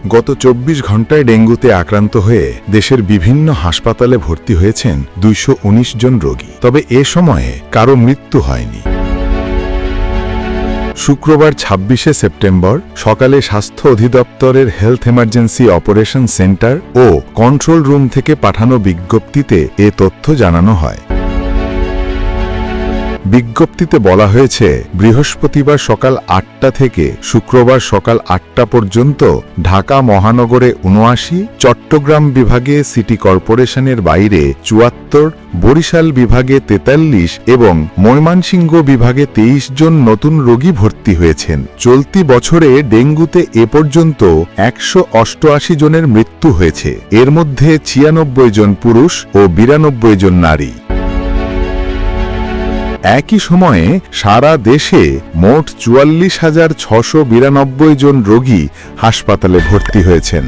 গত ২৪ ঘন্টায় ডেঙ্গুতে আক্রান্ত হয়ে দেশের বিভিন্ন হাসপাতালে ভর্তি হয়েছেন ২১৯ জন রোগী। তবে এ সময়ে কারো মৃত্যু হয়নি। শুক্রবার ২৬শে সেপ্টেম্বর সকালে স্বাস্থ্য অধিদপ্তরের হেলথ এমার্জেন্সি অপারেশন সেন্টার ও কন্ট্রোল রুম থেকে পাঠানো বিজ্ঞপ্তিতে এ তথ্য জানানো হয়। বিজ্ঞপ্তিতে বলা হয়েছে, বৃহস্পতিবার সকাল ৮টা থেকে শুক্রবার সকাল ৮টা পর্যন্ত ঢাকা মহানগরে ৭৯, চট্টগ্রাম বিভাগে সিটি কর্পোরেশনের বাইরে ৭৪, বরিশাল বিভাগে ৪৩ এবং ময়মনসিংহ বিভাগে ২৩ জন নতুন রোগী ভর্তি হয়েছেন। চলতি বছরে ডেঙ্গুতে এ পর্যন্ত ১৮৮ জনের মৃত্যু হয়েছে। এর মধ্যে ৯৬ জন পুরুষ ও ৯২ জন নারী। একই সময়ে সারা দেশে মোট ৪৪,৬৯২ জন রোগী হাসপাতালে ভর্তি হয়েছেন।